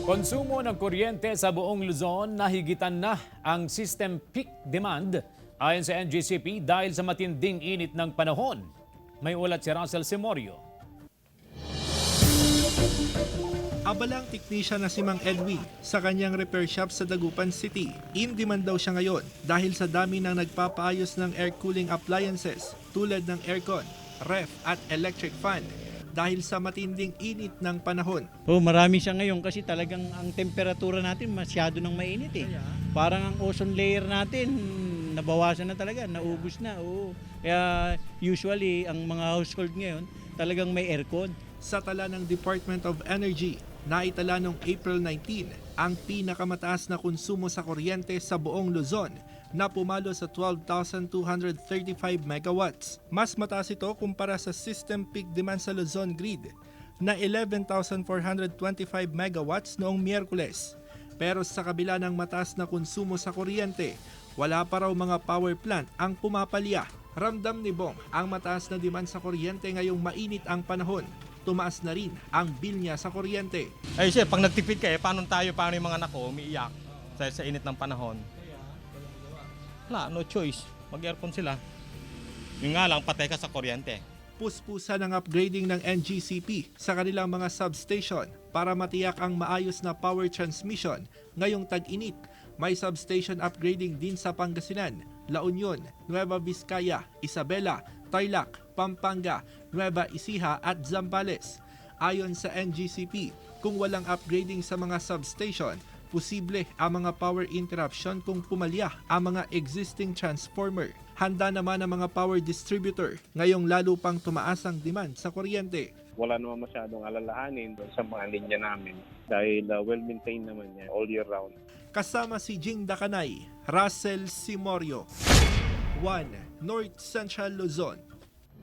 Konsumo ng kuryente sa buong Luzon nahigitan na ang system peak demand ayon sa NGCP dahil sa matinding init ng panahon. May ulat si Russell Simorio. Abalang teknisyan na si Mang Edwin sa kanyang repair shop sa Dagupan City. In demand daw siya ngayon dahil sa dami ng nagpapaayos ng air cooling appliances tulad ng aircon, ref at electric fan dahil sa matinding init ng panahon. Marami siya ngayon kasi talagang ang temperatura natin masyado nang mainit eh. Parang ang ozone layer natin nabawasan na talaga, naubos na. Oo. Kaya usually ang mga household ngayon talagang may aircon. Sa tala ng Department of Energy, naitala noong April 19 ang pinakamataas na konsumo sa kuryente sa buong Luzon na pumalo sa 12,235 megawatts. Mas mataas ito kumpara sa system peak demand sa Luzon Grid na 11,425 megawatts noong Miyerkules. Pero sa kabila ng mataas na konsumo sa kuryente, wala pa raw mga power plant ang pumapalya. Ramdam ni Bong ang mataas na demand sa kuryente ngayong mainit ang panahon. Tumaas na rin ang bill niya sa kuryente. Ay siya, pag nagtipid ka paano yung mga anak ko, umiiyak sa init ng panahon. Wala, no choice. Mag-aircon sila. Yung nga lang, patay ka sa kuryente. Puspusan ng upgrading ng NGCP sa kanilang mga substation para matiyak ang maayos na power transmission ngayong tag-init. May substation upgrading din sa Pangasinan, La Union, Nueva Vizcaya, Isabela, Tarlac, Pampanga, Nueva Ecija at Zambales. Ayon sa NGCP, kung walang upgrading sa mga substation, posible ang mga power interruption kung pumalya ang mga existing transformer. Handa naman ang mga power distributor ngayong lalo pang tumaas ang demand sa kuryente. Wala naman masyadong alalahanin doon sa mga linya namin dahil well-maintained naman yan all year round. Kasama si Jing Dakanay, Russell Simorio, 1 North Central Luzon.